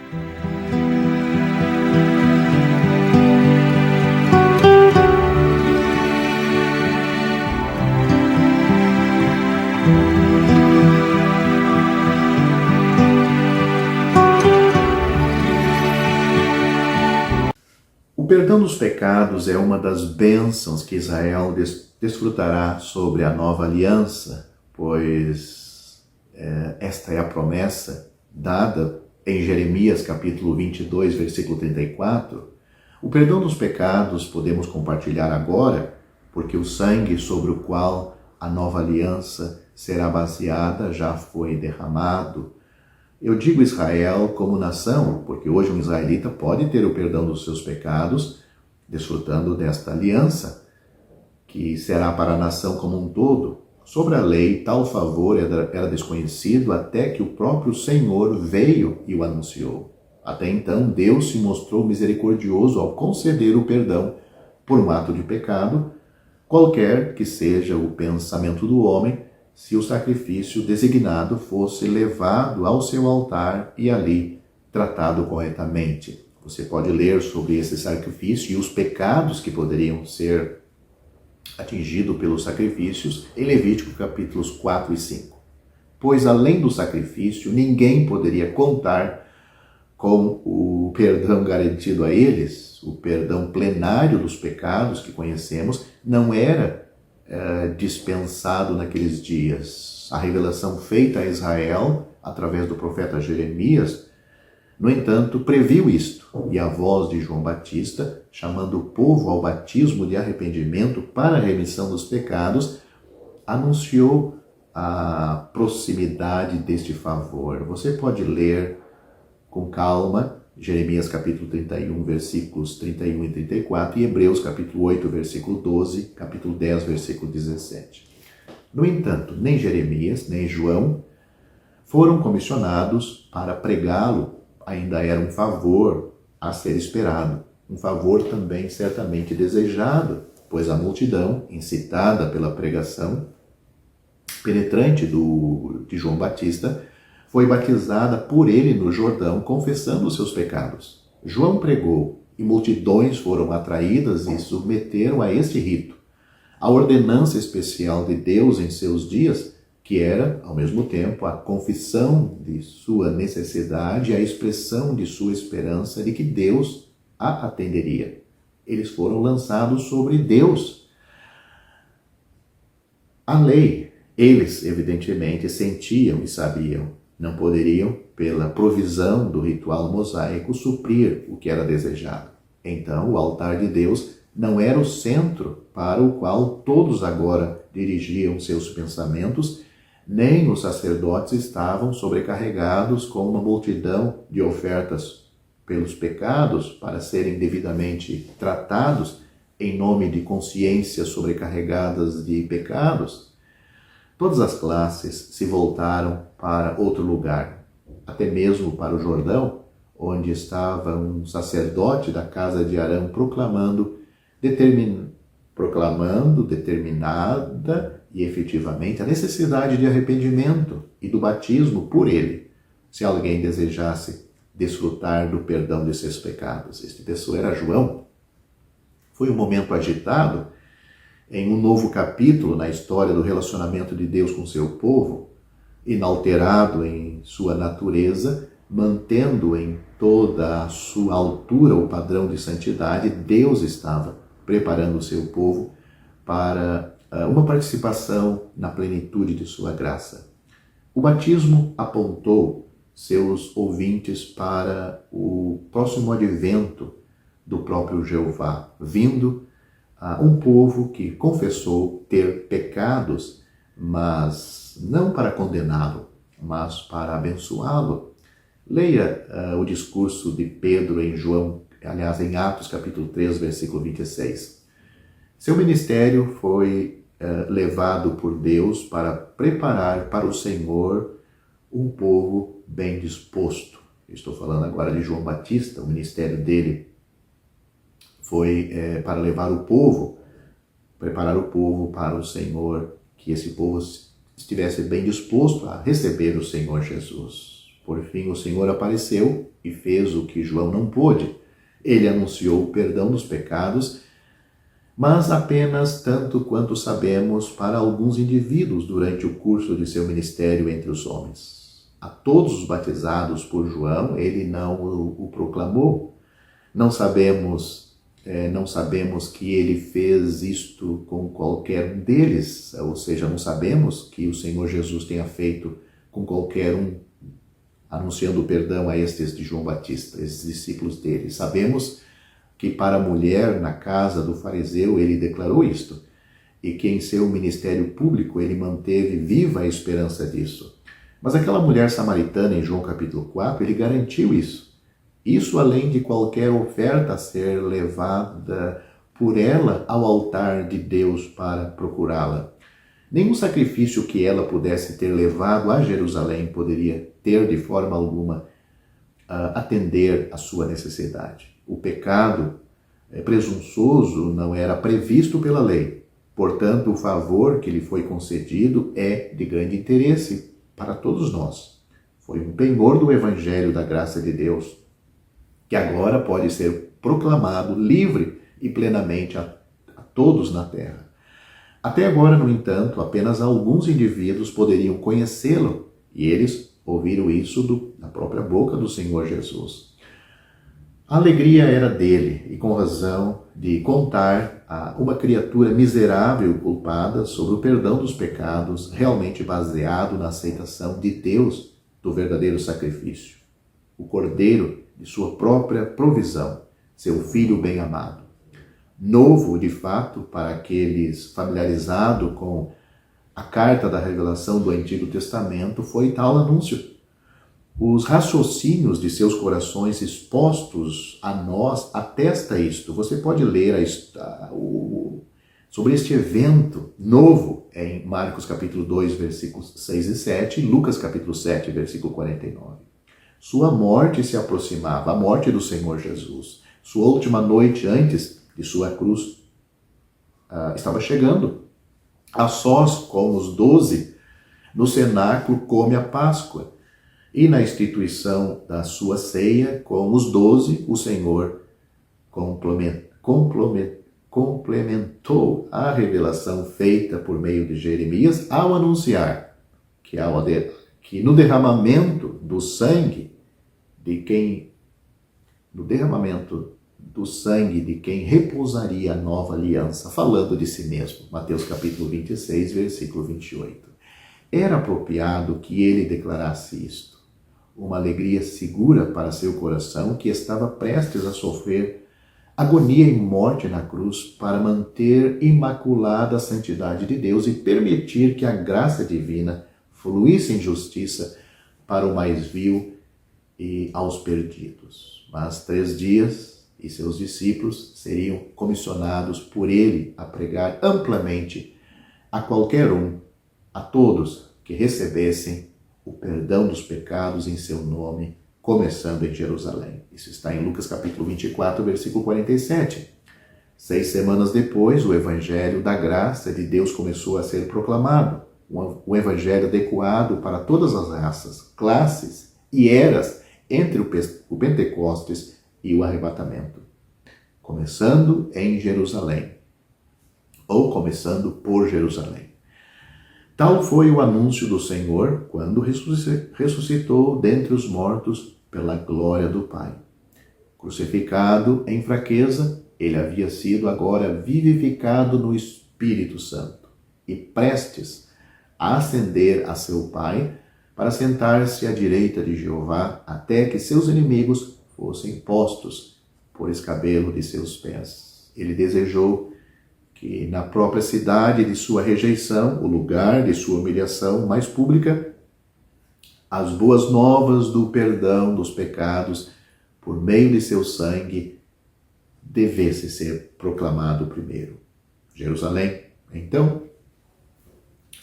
O perdão dos pecados é uma das bênçãos que Israel desfrutará sobre a nova aliança, pois esta é a promessa dada em Jeremias capítulo 22, versículo 34. O perdão dos pecados podemos compartilhar agora, porque o sangue sobre o qual a nova aliança será baseada já foi derramado. Eu digo Israel como nação, porque hoje um israelita pode ter o perdão dos seus pecados, desfrutando desta aliança, que será para a nação como um todo. Sobre a lei, tal favor era desconhecido até que o próprio Senhor veio e o anunciou. Até então, Deus se mostrou misericordioso ao conceder o perdão por um ato de pecado, qualquer que seja o pensamento do homem, se o sacrifício designado fosse levado ao seu altar e ali tratado corretamente. Você pode ler sobre esse sacrifício e os pecados que poderiam ser atingidos pelos sacrifícios em Levítico capítulos 4 e 5. Pois além do sacrifício, ninguém poderia contar com o perdão garantido a eles, o perdão plenário dos pecados que conhecemos, não era dispensado naqueles dias. A revelação feita a Israel, através do profeta Jeremias, no entanto, previu isto, e a voz de João Batista, chamando o povo ao batismo de arrependimento para a remissão dos pecados, anunciou a proximidade deste favor. Você pode ler com calma Jeremias capítulo 31, versículos 31 e 34 e Hebreus capítulo 8, versículo 12, capítulo 10, versículo 17. No entanto, nem Jeremias, nem João foram comissionados para pregá-lo, ainda era um favor a ser esperado, um favor também certamente desejado, pois a multidão, incitada pela pregação penetrante de João Batista, foi batizada por ele no Jordão, confessando os seus pecados. João pregou e multidões foram atraídas e submeteram a este rito. A ordenança especial de Deus em seus dias, que era, ao mesmo tempo, a confissão de sua necessidade e a expressão de sua esperança de que Deus a atenderia. Eles foram lançados sobre Deus. A lei, eles, evidentemente, sentiam e sabiam. Não poderiam, pela provisão do ritual mosaico, suprir o que era desejado. Então, o altar de Deus não era o centro para o qual todos agora dirigiam seus pensamentos, nem os sacerdotes estavam sobrecarregados com uma multidão de ofertas pelos pecados para serem devidamente tratados em nome de consciências sobrecarregadas de pecados. Todas as classes se voltaram para outro lugar, até mesmo para o Jordão, onde estava um sacerdote da casa de Arão proclamando determinada e efetivamente a necessidade de arrependimento e do batismo por ele, se alguém desejasse desfrutar do perdão de seus pecados. Esta pessoa era João. Foi um momento agitado em um novo capítulo na história do relacionamento de Deus com seu povo, inalterado em sua natureza, mantendo em toda a sua altura o padrão de santidade. Deus estava preparando o seu povo para uma participação na plenitude de sua graça. O batismo apontou seus ouvintes para o próximo advento do próprio Jeová, vindo a um povo que confessou ter pecados, mas não para condená-lo, mas para abençoá-lo. Leia o discurso de Pedro em Atos capítulo 3, versículo 26. Seu ministério foi levado por Deus para preparar para o Senhor um povo bem disposto. Estou falando agora de João Batista. O ministério dele foi para levar o povo, preparar o povo para o Senhor, que esse povo estivesse bem disposto a receber o Senhor Jesus. Por fim, o Senhor apareceu e fez o que João não pôde. Ele anunciou o perdão dos pecados, mas apenas tanto quanto sabemos para alguns indivíduos durante o curso de seu ministério entre os homens. A todos os batizados por João, ele não o proclamou. Não sabemos que ele fez isto com qualquer um deles, ou seja, não sabemos que o Senhor Jesus tenha feito com qualquer um, anunciando o perdão a estes de João Batista, esses discípulos dele. Sabemos que para a mulher na casa do fariseu ele declarou isto, e que em seu ministério público ele manteve viva a esperança disso. Mas aquela mulher samaritana em João capítulo 4, ele garantiu isso. Isso além de qualquer oferta a ser levada por ela ao altar de Deus para procurá-la. Nenhum sacrifício que ela pudesse ter levado a Jerusalém poderia ter de forma alguma atender à sua necessidade. O pecado presunçoso não era previsto pela lei. Portanto, o favor que lhe foi concedido é de grande interesse para todos nós. Foi um penhor do Evangelho da graça de Deus, que agora pode ser proclamado livre e plenamente a todos na terra. Até agora, no entanto, apenas alguns indivíduos poderiam conhecê-lo, e eles ouviram isso da própria boca do Senhor Jesus. A alegria era dele, e com razão de contar a uma criatura miserável e culpada sobre o perdão dos pecados, realmente baseado na aceitação de Deus do verdadeiro sacrifício, o Cordeiro de sua própria provisão, seu Filho bem-amado. Novo, de fato, para aqueles familiarizados com a carta da revelação do Antigo Testamento, foi tal anúncio. Os raciocínios de seus corações expostos a nós atesta isto. Você pode ler sobre este evento novo em Marcos capítulo 2, versículos 6 e 7, e Lucas capítulo 7, versículo 49. Sua morte se aproximava, a morte do Senhor Jesus. Sua última noite antes de sua cruz estava chegando. A sós com os 12, no cenáculo come a Páscoa. E na instituição da sua ceia, com os 12, o Senhor complementou a revelação feita por meio de Jeremias ao anunciar que no derramamento do sangue de quem repousaria a nova aliança, falando de si mesmo. Mateus capítulo 26, versículo 28. Era apropriado que ele declarasse isto. Uma alegria segura para seu coração que estava prestes a sofrer agonia e morte na cruz para manter imaculada a santidade de Deus e permitir que a graça divina fluísse em justiça para o mais vil e aos perdidos. Mas 3 dias e seus discípulos seriam comissionados por ele a pregar amplamente a qualquer um, a todos que recebessem o perdão dos pecados em seu nome, começando em Jerusalém. Isso está em Lucas capítulo 24, versículo 47. 6 semanas depois, o Evangelho da graça de Deus começou a ser proclamado. Um Evangelho adequado para todas as raças, classes e eras entre o Pentecostes e o arrebatamento. Começando em Jerusalém, ou começando por Jerusalém. Tal foi o anúncio do Senhor quando ressuscitou dentre os mortos pela glória do Pai. Crucificado em fraqueza, ele havia sido agora vivificado no Espírito Santo e prestes a ascender a seu Pai para sentar-se à direita de Jeová até que seus inimigos fossem postos por escabelo de seus pés. Ele desejou que na própria cidade de sua rejeição, o lugar de sua humilhação mais pública, as boas novas do perdão dos pecados por meio de seu sangue devesse ser proclamado primeiro. Jerusalém, então,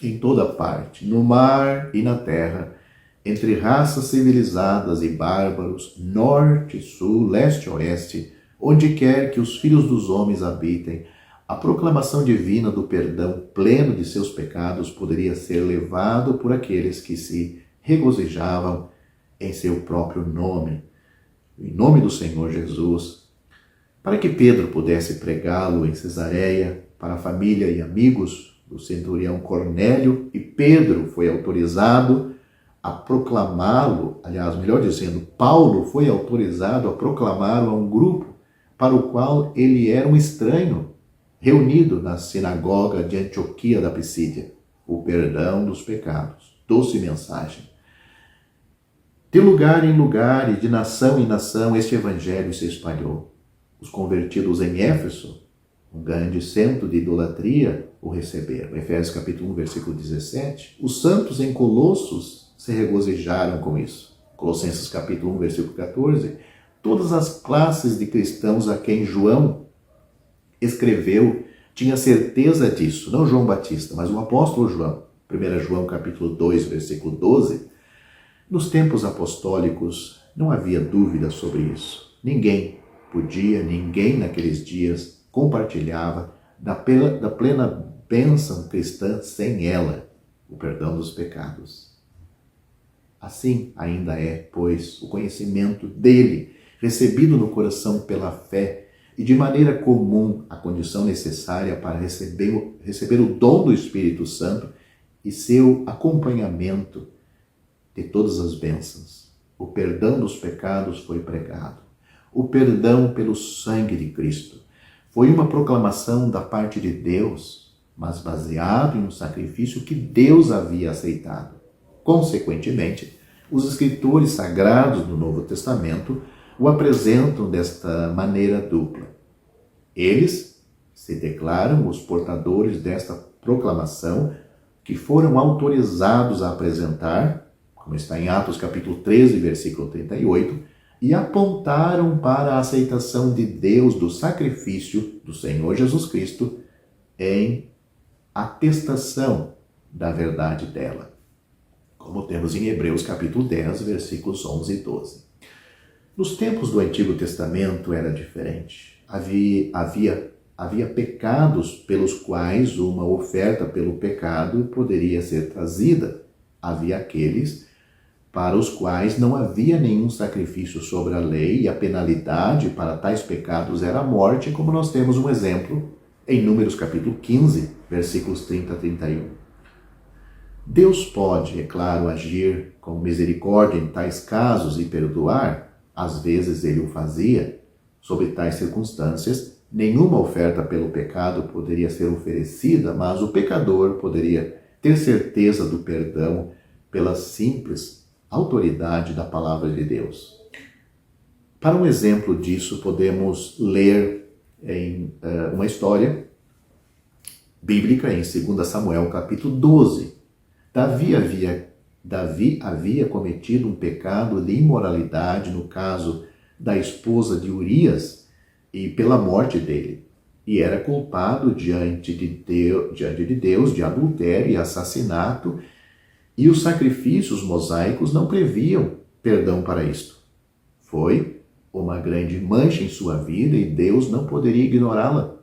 em toda parte, no mar e na terra, entre raças civilizadas e bárbaros, norte, sul, leste e oeste, onde quer que os filhos dos homens habitem, a proclamação divina do perdão pleno de seus pecados poderia ser levado por aqueles que se regozijavam em seu próprio nome, em nome do Senhor Jesus, para que Pedro pudesse pregá-lo em Cesareia para a família e amigos do centurião Cornélio, e Pedro foi autorizado a proclamá-lo, aliás, melhor dizendo, Paulo foi autorizado a proclamá-lo a um grupo para o qual ele era um estranho, reunido na sinagoga de Antioquia da Pisídia, o perdão dos pecados. Doce mensagem. De lugar em lugar e de nação em nação, este evangelho se espalhou. Os convertidos em Éfeso, um grande centro de idolatria, o receberam. Efésios capítulo 1, versículo 17. Os santos em Colossos se regozijaram com isso. Colossenses capítulo 1, versículo 14. Todas as classes de cristãos a quem João escreveu tinha certeza disso. Não João Batista, mas o apóstolo João. 1 João capítulo 2, versículo 12. Nos tempos apostólicos não havia dúvida sobre isso. Ninguém naqueles dias compartilhava da plena bênção cristã sem ela, o perdão dos pecados. Assim ainda é, pois, o conhecimento dele, recebido no coração pela fé, e de maneira comum a condição necessária para receber o dom do Espírito Santo e seu acompanhamento de todas as bênçãos. O perdão dos pecados foi pregado. O perdão pelo sangue de Cristo foi uma proclamação da parte de Deus, mas baseado em um sacrifício que Deus havia aceitado. Consequentemente, os escritores sagrados do Novo Testamento o apresentam desta maneira dupla. Eles se declaram os portadores desta proclamação, que foram autorizados a apresentar, como está em Atos capítulo 13, versículo 38, e apontaram para a aceitação de Deus do sacrifício do Senhor Jesus Cristo em atestação da verdade dela, como temos em Hebreus capítulo 10, versículos 11 e 12. Nos tempos do Antigo Testamento era diferente. Havia pecados pelos quais uma oferta pelo pecado poderia ser trazida. Havia aqueles para os quais não havia nenhum sacrifício sobre a lei, e a penalidade para tais pecados era a morte, como nós temos um exemplo em Números capítulo 15, versículos 30 a 31. Deus pode, é claro, agir com misericórdia em tais casos e perdoar. Às vezes ele o fazia. Sob tais circunstâncias, nenhuma oferta pelo pecado poderia ser oferecida, mas o pecador poderia ter certeza do perdão pela simples autoridade da palavra de Deus. Para um exemplo disso, podemos ler em uma história bíblica em 2 Samuel capítulo 12. Davi havia cometido um pecado de imoralidade no caso da esposa de Urias e pela morte dele, e era culpado diante de Deus de adultério e assassinato, e os sacrifícios mosaicos não previam perdão para isto. Foi uma grande mancha em sua vida e Deus não poderia ignorá-la.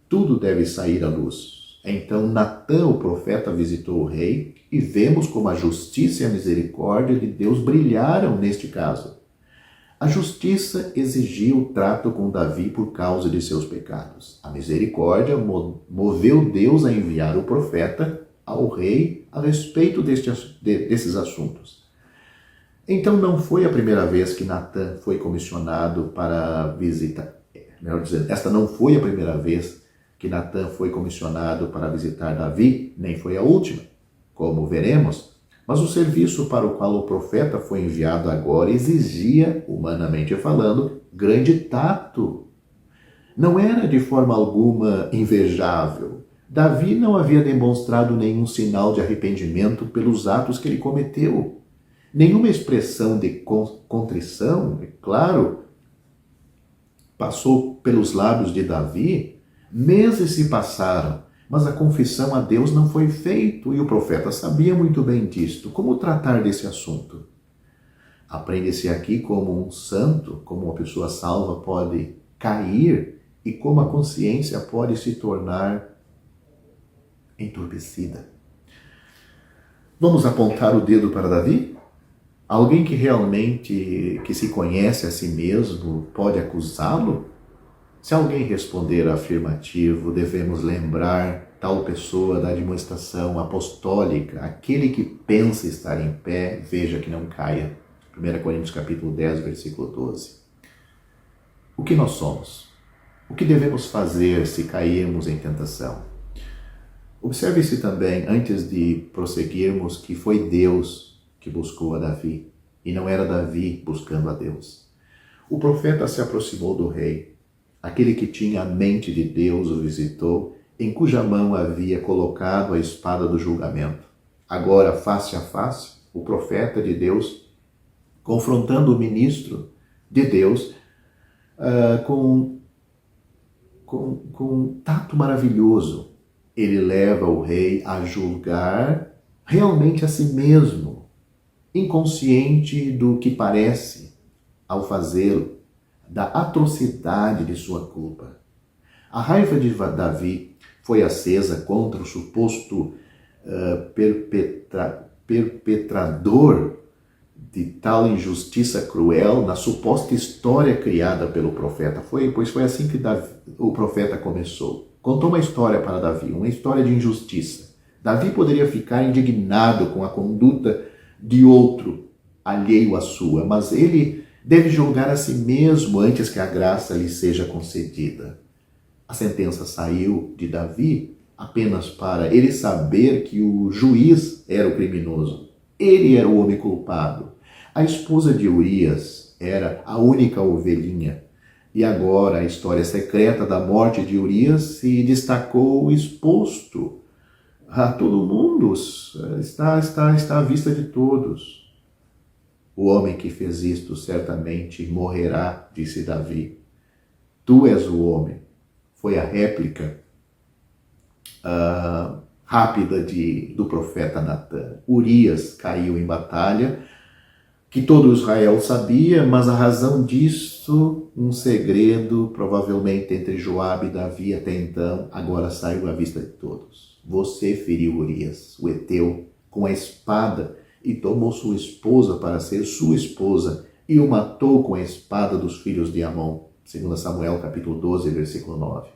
Tudo deve sair à luz. Então Natã, o profeta, visitou o rei, e vemos como a justiça e a misericórdia de Deus brilharam neste caso. A justiça exigia o trato com Davi por causa de seus pecados. A misericórdia moveu Deus a enviar o profeta ao rei a respeito desses assuntos. Então não foi a primeira vez que Natã foi comissionado para visitar. Melhor dizendo, esta não foi a primeira vez que Natã foi comissionado para visitar Davi, nem foi a última, como veremos. Mas o serviço para o qual o profeta foi enviado agora exigia, humanamente falando, grande tato. Não era de forma alguma invejável. Davi não havia demonstrado nenhum sinal de arrependimento pelos atos que ele cometeu. Nenhuma expressão de contrição, é claro, passou pelos lábios de Davi. Meses se passaram, mas a confissão a Deus não foi feita, e o profeta sabia muito bem disto. Como tratar desse assunto? Aprende-se aqui como um santo, como uma pessoa salva pode cair e como a consciência pode se tornar entorpecida. Vamos apontar o dedo para Davi? Alguém que realmente que se conhece a si mesmo pode acusá-lo? Se alguém responder afirmativo, devemos lembrar tal pessoa da admoestação apostólica: aquele que pensa estar em pé, veja que não caia. 1 Coríntios capítulo 10, versículo 12. O que nós somos? O que devemos fazer se cairmos em tentação? Observe-se também, antes de prosseguirmos, que foi Deus que buscou a Davi, e não era Davi buscando a Deus. O profeta se aproximou do rei. Aquele que tinha a mente de Deus o visitou, em cuja mão havia colocado a espada do julgamento. Agora, face a face, o profeta de Deus, confrontando o ministro de Deus, com um tato maravilhoso, ele leva o rei a julgar realmente a si mesmo, inconsciente do que parece ao fazê-lo, da atrocidade de sua culpa. A raiva de Davi foi acesa contra o suposto perpetrador de tal injustiça cruel na suposta história criada pelo profeta. Pois foi assim que o profeta começou. Contou uma história para Davi, uma história de injustiça. Davi poderia ficar indignado com a conduta de outro, alheio à sua, mas ele deve julgar a si mesmo antes que a graça lhe seja concedida. A sentença saiu de Davi apenas para ele saber que o juiz era o criminoso. Ele era o homem culpado. A esposa de Urias era a única ovelhinha. E agora a história secreta da morte de Urias se destacou exposto a todo mundo, está à vista de todos. O homem que fez isto certamente morrerá, disse Davi. Tu és o homem. Foi a réplica rápida do profeta Natã. Urias caiu em batalha, que todo Israel sabia, mas a razão disso, um segredo, provavelmente entre Joabe e Davi até então, agora saiu à vista de todos. Você feriu Urias, o heteu, com a espada e tomou sua esposa para ser sua esposa e o matou com a espada dos filhos de Amon. 2 Samuel capítulo 12, versículo 9.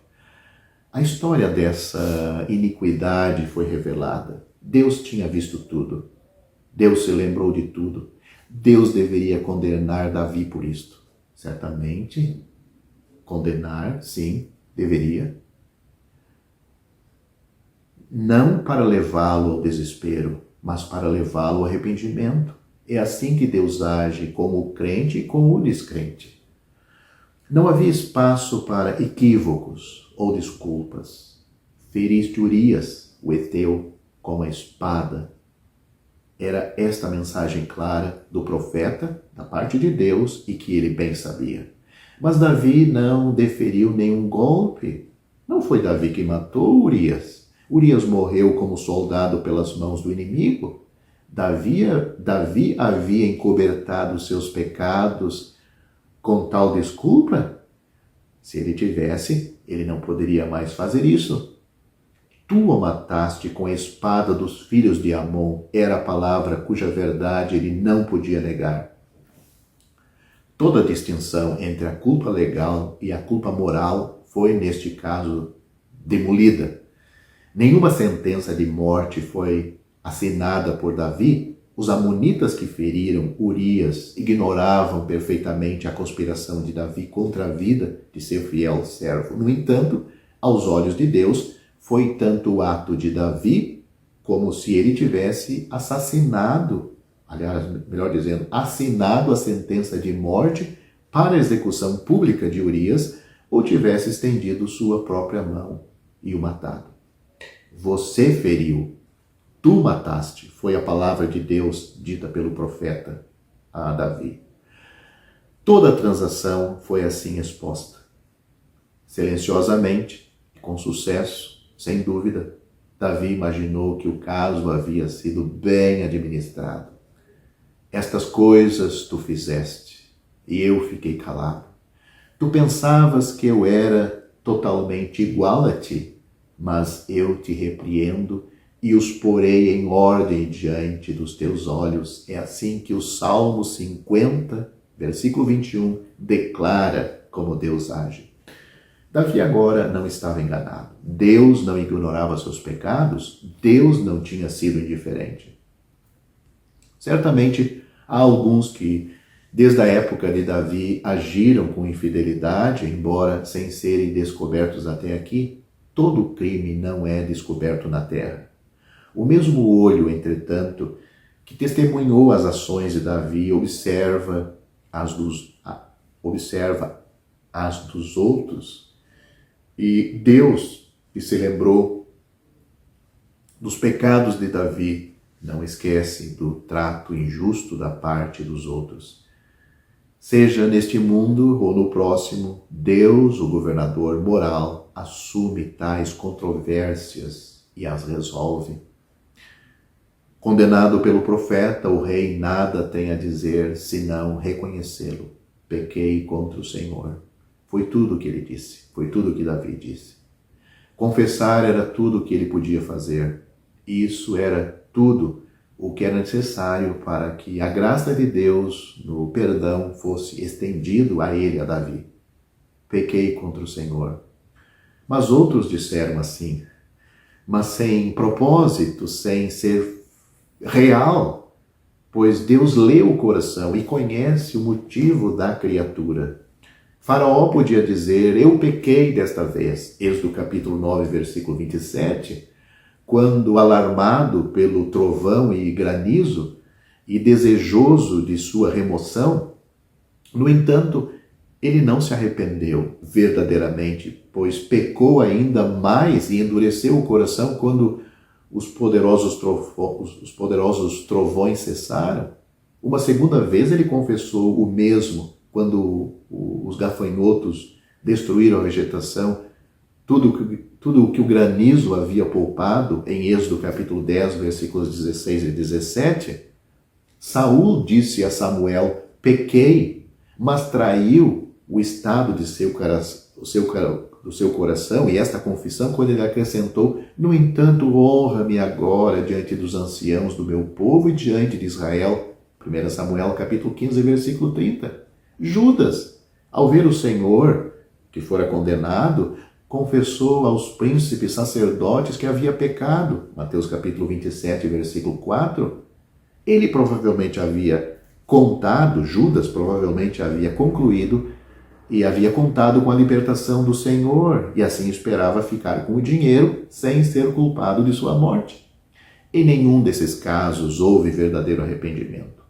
A história dessa iniquidade foi revelada. Deus tinha visto tudo. Deus se lembrou de tudo. Deus deveria condenar Davi por isto. Certamente, condenar, sim, deveria. Não para levá-lo ao desespero, mas para levá-lo ao arrependimento. É assim que Deus age com o crente e com o descrente. Não havia espaço para equívocos ou desculpas. Feriste Urias, o heteu, com a espada. Era esta a mensagem clara do profeta, da parte de Deus, e que ele bem sabia. Mas Davi não deferiu nenhum golpe. Não foi Davi que matou Urias. Urias morreu como soldado pelas mãos do inimigo. Davi havia encobertado seus pecados com tal desculpa? Se ele tivesse, ele não poderia mais fazer isso. Tu o mataste com a espada dos filhos de Amon, era a palavra cuja verdade ele não podia negar. Toda a distinção entre a culpa legal e a culpa moral foi, neste caso, demolida. Nenhuma sentença de morte foi assinada por Davi. Os amonitas que feriram Urias ignoravam perfeitamente a conspiração de Davi contra a vida de seu fiel servo. No entanto, aos olhos de Deus, foi tanto o ato de Davi como se ele tivesse assassinado, aliás, melhor dizendo, assinado a sentença de morte para a execução pública de Urias ou tivesse estendido sua própria mão e o matado. Você feriu, tu mataste, foi a palavra de Deus dita pelo profeta a Davi. Toda a transação foi assim exposta. Silenciosamente, com sucesso, sem dúvida, Davi imaginou que o caso havia sido bem administrado. Estas coisas tu fizeste, e eu fiquei calado. Tu pensavas que eu era totalmente igual a ti, mas eu te repreendo e os porei em ordem diante dos teus olhos. É assim que o Salmo 50, versículo 21, declara como Deus age. Davi agora não estava enganado. Deus não ignorava seus pecados, Deus não tinha sido indiferente. Certamente há alguns que, desde a época de Davi, agiram com infidelidade, embora sem serem descobertos até aqui. Todo crime não é descoberto na terra. O mesmo olho, entretanto, que testemunhou as ações de Davi, observa as dos outros. E Deus, que se lembrou dos pecados de Davi, não esquece do trato injusto da parte dos outros. Seja neste mundo ou no próximo, Deus, o governador moral, assume tais controvérsias e as resolve. Condenado pelo profeta, o rei nada tem a dizer senão reconhecê-lo. Pequei contra o Senhor. Foi tudo o que ele disse, foi tudo o que Davi disse. Confessar era tudo o que ele podia fazer. Isso era tudo o que era necessário para que a graça de Deus no perdão fosse estendido a ele, a Davi. Pequei contra o Senhor. Mas outros disseram assim, mas sem propósito, sem ser real, pois Deus lê o coração e conhece o motivo da criatura. Faraó podia dizer, eu pequei desta vez, Êxodo capítulo 9, versículo 27, quando alarmado pelo trovão e granizo e desejoso de sua remoção, no entanto, ele não se arrependeu verdadeiramente, pois pecou ainda mais e endureceu o coração quando os poderosos trovões cessaram. Uma segunda vez ele confessou o mesmo quando os gafanhotos destruíram a vegetação, tudo o que o granizo havia poupado, em Êxodo capítulo 10, versículos 16 e 17, Saul disse a Samuel, pequei, mas traiu o estado do seu coração, e esta confissão, quando ele acrescentou, no entanto, honra-me agora diante dos anciãos do meu povo e diante de Israel. 1 Samuel capítulo 15, versículo 30. Judas, ao ver o Senhor, que fora condenado, confessou aos príncipes sacerdotes que havia pecado. Mateus capítulo 27, versículo 4. Ele provavelmente havia contado, Judas provavelmente havia concluído e havia contado com a libertação do Senhor e assim esperava ficar com o dinheiro sem ser culpado de sua morte. Em nenhum desses casos houve verdadeiro arrependimento.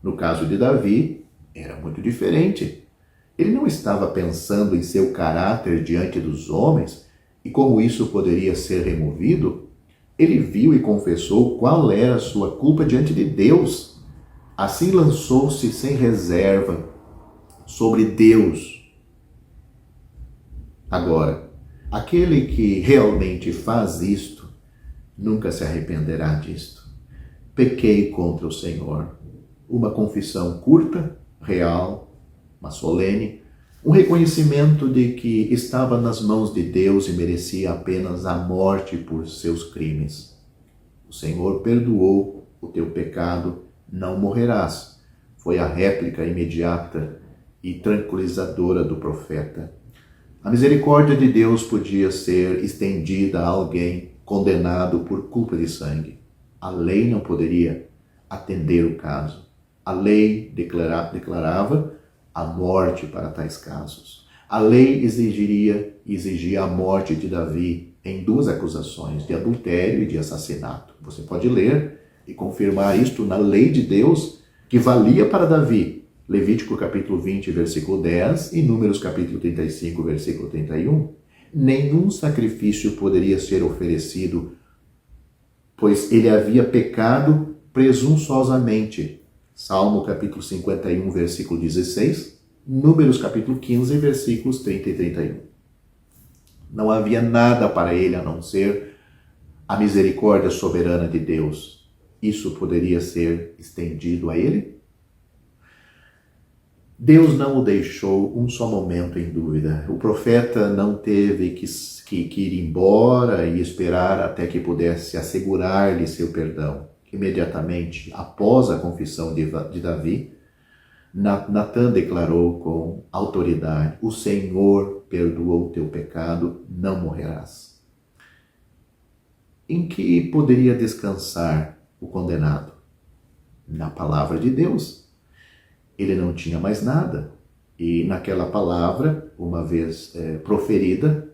No caso de Davi, era muito diferente. Ele não estava pensando em seu caráter diante dos homens e como isso poderia ser removido. Ele viu e confessou qual era a sua culpa diante de Deus. Assim lançou-se sem reserva sobre Deus. Agora, aquele que realmente faz isto, nunca se arrependerá disto. Pequei contra o Senhor. Uma confissão curta, real, mas solene, um reconhecimento de que estava nas mãos de Deus e merecia apenas a morte por seus crimes. O Senhor perdoou o teu pecado, não morrerás. Foi a réplica imediata e tranquilizadora do profeta. A misericórdia de Deus podia ser estendida a alguém condenado por culpa de sangue. A lei não poderia atender o caso. A lei declarava a morte para tais casos. A lei exigia a morte de Davi em duas acusações, de adultério e de assassinato. Você pode ler e confirmar isto na lei de Deus, que valia para Davi. Levítico capítulo 20, versículo 10 e Números capítulo 35, versículo 31. Nenhum sacrifício poderia ser oferecido, pois ele havia pecado presunçosamente. Salmo capítulo 51, versículo 16, Números capítulo 15, versículos 30 e 31. Não havia nada para ele a não ser a misericórdia soberana de Deus. Isso poderia ser estendido a ele? Deus não o deixou um só momento em dúvida. O profeta não teve que ir embora e esperar até que pudesse assegurar-lhe seu perdão. Imediatamente após a confissão de Davi, Natan declarou com autoridade: o Senhor perdoou o teu pecado, não morrerás. Em que poderia descansar o condenado? Na palavra de Deus. Ele não tinha mais nada. E naquela palavra, uma vez proferida,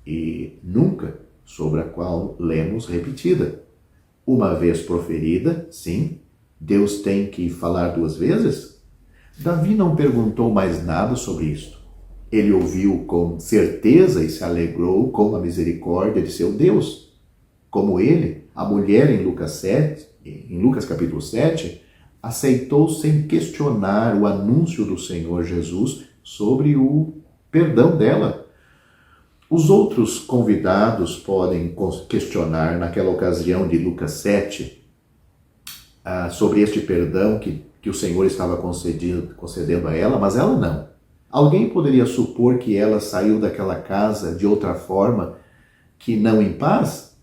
e nunca sobre a qual lemos repetida. Uma vez proferida, sim, Deus tem que falar duas vezes? Davi não perguntou mais nada sobre isto. Ele ouviu com certeza e se alegrou com a misericórdia de seu Deus. Como ele, a mulher em Lucas capítulo 7, aceitou sem questionar o anúncio do Senhor Jesus sobre o perdão dela. Os outros convidados podem questionar naquela ocasião de Lucas 7 sobre este perdão que o Senhor estava concedendo a ela, mas ela não. Alguém poderia supor que ela saiu daquela casa de outra forma que não em paz?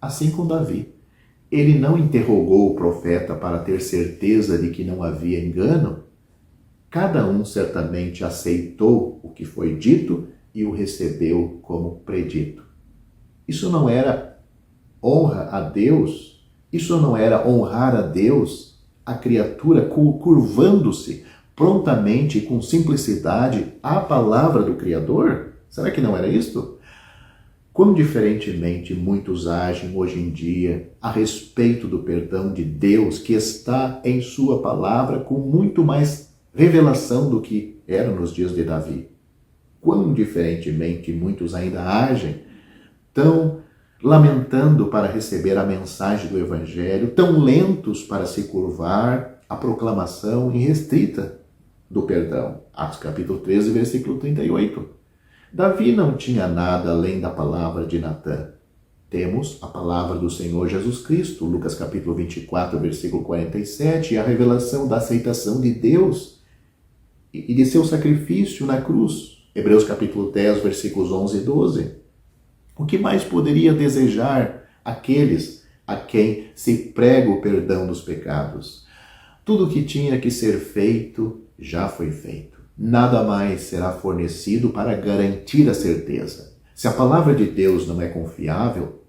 Assim com Davi. Ele não interrogou o profeta para ter certeza de que não havia engano. Cada um certamente aceitou o que foi dito e o recebeu como predito. Isso não era honra a Deus? Isso não era honrar a Deus? A criatura curvando-se prontamente e com simplicidade à palavra do Criador? Será que não era isto? Quão diferentemente muitos agem hoje em dia a respeito do perdão de Deus que está em sua palavra com muito mais revelação do que era nos dias de Davi. Quão diferentemente muitos ainda agem, tão lamentando para receber a mensagem do Evangelho, tão lentos para se curvar à proclamação irrestrita do perdão. Atos capítulo 13, versículo 38. Davi não tinha nada além da palavra de Natan. Temos a palavra do Senhor Jesus Cristo, Lucas capítulo 24, versículo 47, e a revelação da aceitação de Deus e de seu sacrifício na cruz, Hebreus capítulo 10, versículos 11 e 12. O que mais poderia desejar aqueles a quem se prega o perdão dos pecados? Tudo o que tinha que ser feito já foi feito. Nada mais será fornecido para garantir a certeza. Se a palavra de Deus não é confiável,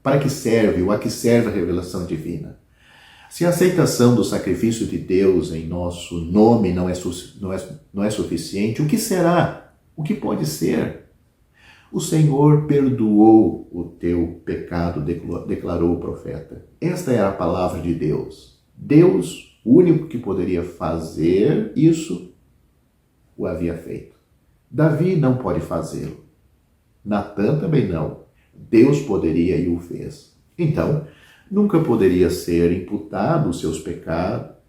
para que serve ou a que serve a revelação divina? Se a aceitação do sacrifício de Deus em nosso nome não é suficiente, o que será? O que pode ser? O Senhor perdoou o teu pecado, declarou o profeta. Esta era a palavra de Deus. Deus, o único que poderia fazer isso, o havia feito. Davi não pode fazê-lo. Natan também não. Deus poderia e o fez. Então, nunca poderia ser imputado os seus pecados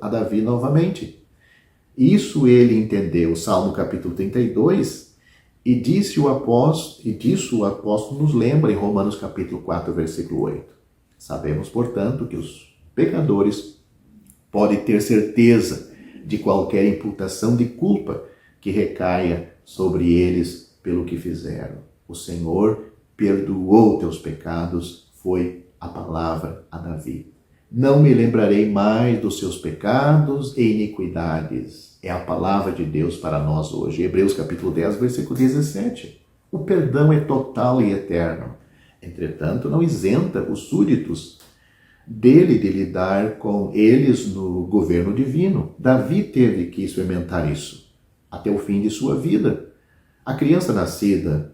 a Davi novamente. Isso ele entendeu, Salmo capítulo 32, e disso o apóstolo nos lembra em Romanos capítulo 4, versículo 8. Sabemos, portanto, que os pecadores podem ter certeza de qualquer imputação de culpa que recaia sobre eles pelo que fizeram. O Senhor perdoou teus pecados, foi a palavra a Davi. Não me lembrarei mais dos seus pecados e iniquidades. É a palavra de Deus para nós hoje. Hebreus capítulo 10, versículo 17. O perdão é total e eterno. Entretanto, não isenta os súditos dele de lidar com eles no governo divino. Davi teve que experimentar isso até o fim de sua vida. A criança nascida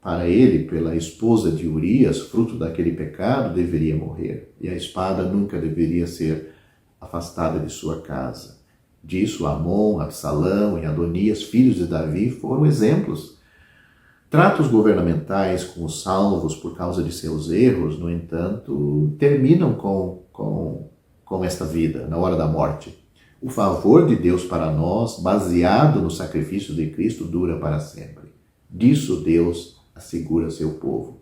para ele pela esposa de Urias, fruto daquele pecado, deveria morrer. E a espada nunca deveria ser afastada de sua casa. Disso, Amon, Absalão e Adonias, filhos de Davi, foram exemplos. Tratos governamentais com os salvos por causa de seus erros, no entanto, terminam com esta vida, na hora da morte. O favor de Deus para nós, baseado no sacrifício de Cristo, dura para sempre. Disso Deus assegura seu povo.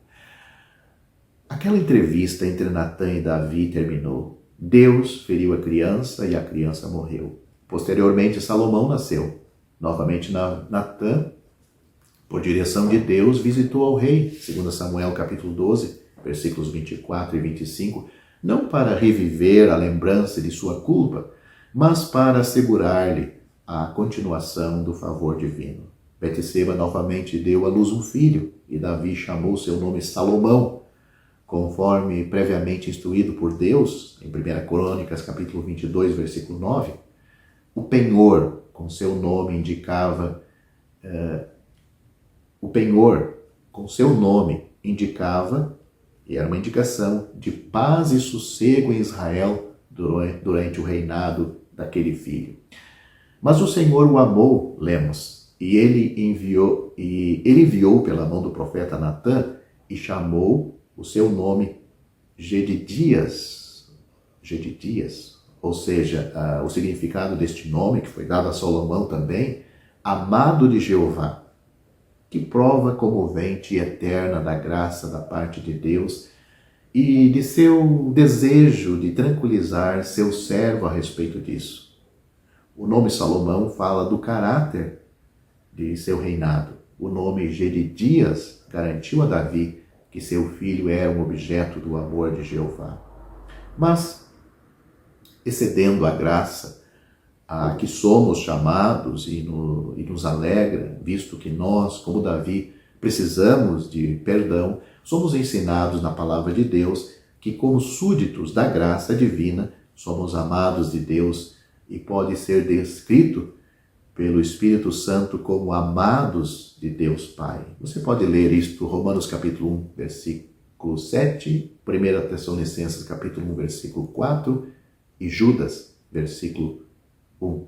Aquela entrevista entre Natã e Davi terminou. Deus feriu a criança e a criança morreu. Posteriormente, Salomão nasceu. Novamente, Natã, por direção de Deus, visitou ao rei, segundo Samuel capítulo 12, versículos 24 e 25, não para reviver a lembrança de sua culpa, mas para assegurar-lhe a continuação do favor divino. Betseba novamente deu à luz um filho, e Davi chamou seu nome Salomão, conforme previamente instruído por Deus, em 1 Crônicas capítulo 22, versículo 9. O penhor, com seu nome, indicava e era uma indicação de paz e sossego em Israel durante o reinado daquele filho. Mas o Senhor o amou, lemos, e ele enviou pela mão do profeta Natã e chamou o seu nome Jedidias, ou seja, o significado deste nome, que foi dado a Salomão também, amado de Jeová, que prova comovente e eterna da graça da parte de Deus e de seu desejo de tranquilizar seu servo a respeito disso. O nome Salomão fala do caráter de seu reinado. O nome Jedidias garantiu a Davi que seu filho era um objeto do amor de Jeová. Mas, excedendo a graça a que somos chamados e nos alegra, visto que nós, como Davi, precisamos de perdão, somos ensinados na palavra de Deus que, como súditos da graça divina, somos amados de Deus e pode ser descrito pelo Espírito Santo como amados de Deus Pai. Você pode ler isto, Romanos capítulo 1, versículo 7, 1 Tessalonicenses capítulo 1, versículo 4 e Judas, versículo 1.